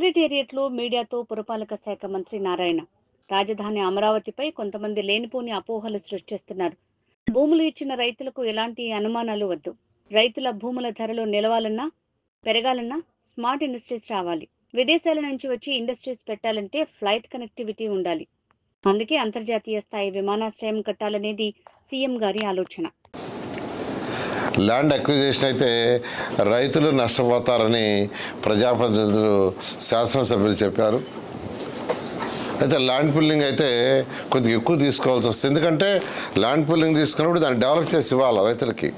సెక్రటేరియట్లో మీడియాతో పురపాలక శాఖ మంత్రి నారాయణ రాజధాని అమరావతిపై కొంతమంది లేనిపోని అపోహలు సృష్టిస్తున్నారు. భూములు ఇచ్చిన రైతులకు ఎలాంటి అనుమానాలు వద్దు. రైతుల భూముల ధరలు నిలవాలన్నా పెరగాలన్నా స్మార్ట్ ఇండస్ట్రీస్ రావాలి. విదేశాల నుంచి వచ్చి ఇండస్ట్రీస్ పెట్టాలంటే ఫ్లైట్ కనెక్టివిటీ ఉండాలి. అందుకే అంతర్జాతీయ స్థాయి విమానాశ్రయం కట్టాలనేది సీఎం గారి ఆలోచన. ల్యాండ్ అక్విజిషన్ అయితే రైతులు నష్టపోతారని ప్రజాప్రతినిధులు శాసనసభ్యులు చెప్పారు. అయితే ల్యాండ్ పుల్లింగ్ అయితే కొద్దిగా ఎక్కువ తీసుకోవాల్సి వస్తుంది. ఎందుకంటే ల్యాండ్ పుల్లింగ్ తీసుకున్నప్పుడు దాన్ని డెవలప్ చేసి ఇవ్వాలి రైతులకి,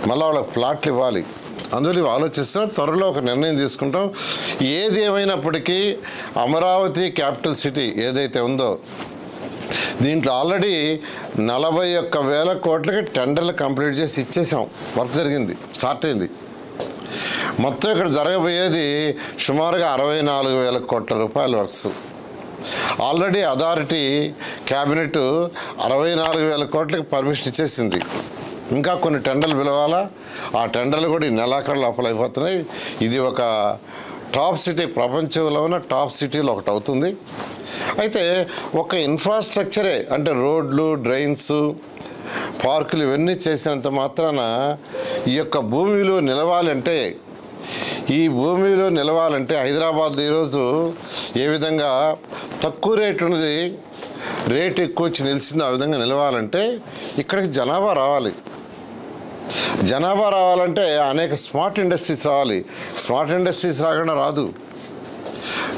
మళ్ళీ వాళ్ళకి ప్లాట్లు ఇవ్వాలి. అందువల్ల ఆలోచిస్తున్నా త్వరలో ఒక నిర్ణయం తీసుకుంటాం. ఏది ఏమైనప్పటికీ అమరావతి క్యాపిటల్ సిటీ ఏదైతే ఉందో దీంట్లో ఆల్రెడీ 41,000 కోట్లకి టెండర్లు కంప్లీట్ చేసి ఇచ్చేసాం. వర్క్ జరిగింది, స్టార్ట్ అయింది. మొత్తం ఇక్కడ జరగబోయేది సుమారుగా 64,000 కోట్ల రూపాయల వర్క్స్. ఆల్రెడీ అథారిటీ క్యాబినెట్ 64,000 కోట్లకి పర్మిషన్ ఇచ్చేసింది. ఇంకా కొన్ని టెండర్లు పిలవాలా, ఆ టెండర్లు కూడా ఈ నెలాఖరు లోపల అయిపోతున్నాయి. ఇది ఒక టాప్ సిటీ, ప్రపంచంలో ఉన్న టాప్ సిటీలో ఒకటి అవుతుంది. అయితే ఒక ఇన్ఫ్రాస్ట్రక్చరే అంటే రోడ్లు, డ్రైన్స్, పార్కులు ఇవన్నీ చేసినంత మాత్రాన ఈ యొక్క భూమిలో నిలవాలంటే, ఈ భూమిలో నిలవాలంటే హైదరాబాద్ ఈరోజు ఏ విధంగా తక్కువ రేటు ఉన్నది రేటు ఎక్కువ వచ్చి నిలిచిందో ఆ విధంగా నిలవాలంటే ఇక్కడికి జనాభా రావాలి. జనాభా రావాలంటే అనేక స్మార్ట్ ఇండస్ట్రీస్ రావాలి. స్మార్ట్ ఇండస్ట్రీస్ రాకుండా రాదు.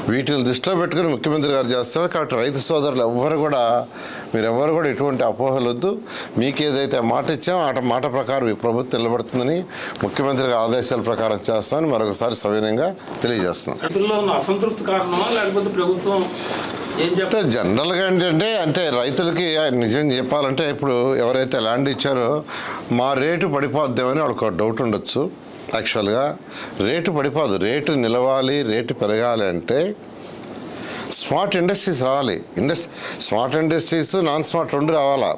వీటిని దృష్టిలో పెట్టుకుని ముఖ్యమంత్రి గారు చేస్తున్నారు. కాబట్టి రైతు సోదరులు మీరెవ్వరు కూడా ఎటువంటి అపోహలు వద్దు. మీకు ఏదైతే మాట ఇచ్చామో ఆ మాట ప్రకారం ఈ ప్రభుత్వం నిలబడుతుందని ముఖ్యమంత్రి గారి ఆదేశాల ప్రకారం చేస్తామని మరొకసారి సవినయంగా తెలియజేస్తున్నాం. జనరల్గా ఏంటంటే రైతులకి నిజం చెప్పాలంటే ఇప్పుడు ఎవరైతే ల్యాండ్ ఇచ్చారో మా రేటు పడిపోద్దామని వాళ్ళకి డౌట్ ఉండొచ్చు. యాక్చువల్గా రేటు పడిపోదు. రేటు నిలవాలి, రేటు పెరగాలి అంటే స్మార్ట్ ఇండస్ట్రీస్ రావాలి. స్మార్ట్ ఇండస్ట్రీస్, నాన్ స్మార్ట్ రెండు రావాలా.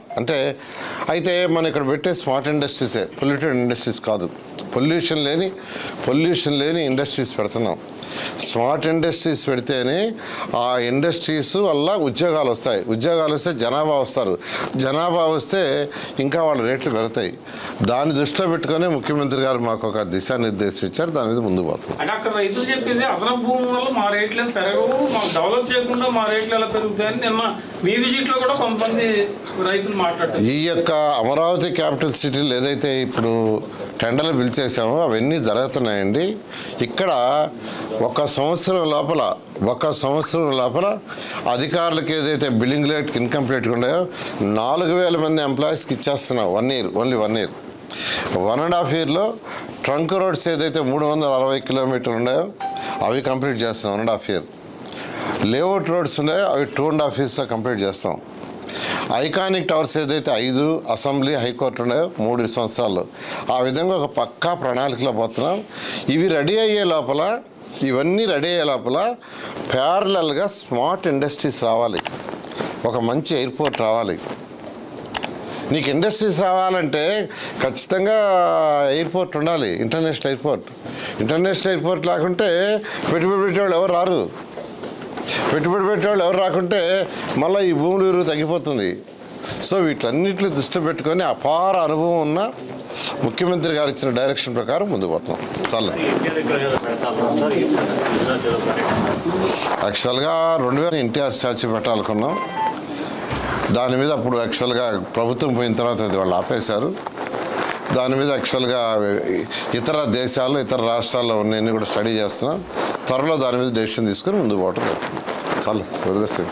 అయితే మనం ఇక్కడ పెట్టే స్మార్ట్ ఇండస్ట్రీసే, పొల్యూటెడ్ ఇండస్ట్రీస్ కాదు. పొల్యూషన్ లేని ఇండస్ట్రీస్ పెడుతున్నాం. స్మార్ట్ ఇండస్ట్రీస్ పెడితేనే ఆ ఇండస్ట్రీస్ వల్ల ఉద్యోగాలు వస్తాయి. ఉద్యోగాలు వస్తే జనాభా వస్తారు. జనాభా వస్తే ఇంకా వాళ్ళ రేట్లు పెడతాయి. దాన్ని దృష్టిలో పెట్టుకుని ముఖ్యమంత్రి గారు మాకు ఒక దిశానిర్దేశం ఇచ్చారు. దాని మీద ముందుకు పోతాం. అక్కడ రైతులు చెప్పేది అదనపు భూమి వల్ల మా రేట్లు పెరగవు, మాకు డెవలప్ చేయకుండా మా రేట్లు ఎలా పెరుగుతాయని నిన్న మీ విజిట్లో కూడా కొంతమంది రైతులు మాట్లాడారు. ఈ యొక్క అమరావతి క్యాపిటల్ సిటీలు ఏదైతే ఇప్పుడు టెండర్లు పిలిచేసామో అవన్నీ జరుగుతున్నాయండి. ఇక్కడ ఒక సంవత్సరం లోపల అధికారులకు ఏదైతే బిల్లింగ్ రేట్ ఇన్కంప్లీట్గా ఉన్నాయో 4,000 మంది ఎంప్లాయీస్కి ఇచ్చేస్తున్నాం. 1 year, ఓన్లీ 1 year. 1.5 yearలో ట్రంక్ రోడ్స్ ఏదైతే 360 కిలోమీటర్లు ఉన్నాయో అవి కంప్లీట్ చేస్తున్నాం 1.5 year. లేఅవుట్ రోడ్స్ ఉన్నాయో అవి 2.5 yearsలో కంప్లీట్ చేస్తాం. ఐకానిక్ టవర్స్ ఏదైతే 5 అసెంబ్లీ, హైకోర్టు ఉన్నాయో 3 సంవత్సరాల్లో. ఆ విధంగా ఒక పక్కా ప్రణాళికలో పోతున్నాం. ఇవన్నీ రెడీ అయ్యే లోపల ప్యారలల్గా స్మార్ట్ ఇండస్ట్రీస్ రావాలి. ఒక మంచి ఎయిర్పోర్ట్ రావాలి. నీకు ఇండస్ట్రీస్ రావాలంటే ఖచ్చితంగా ఎయిర్పోర్ట్ ఉండాలి, ఇంటర్నేషనల్ ఎయిర్పోర్ట్ లేకుంటే పెట్టుబడి పెట్టేవాళ్ళు ఎవరు రారు. రాకుంటే మళ్ళీ ఈ భూముల విలువ తగ్గిపోతుంది. సో వీటన్నిటిని దృష్టి పెట్టుకొని అపార అనుభవం ఉన్న ముఖ్యమంత్రి గారు ఇచ్చిన డైరెక్షన్ ప్రకారం ముందుకు పోతున్నాం. చాలా యాక్చువల్గా 2000 ఎన్టీఆర్ స్టాచ్యూ పెట్టాలనుకున్నాం. దాని మీద అప్పుడు యాక్చువల్గా ప్రభుత్వం పోయిన తర్వాత అది వాళ్ళు ఆపేశారు. దాని మీద యాక్చువల్గా ఇతర దేశాల్లో, ఇతర రాష్ట్రాల్లో ఉన్నాయని కూడా స్టడీ చేస్తున్నాం. త్వరలో దాని మీద డెసిషన్ తీసుకొని ముందుకు పోవటం చాలా వదిలేస్తాం.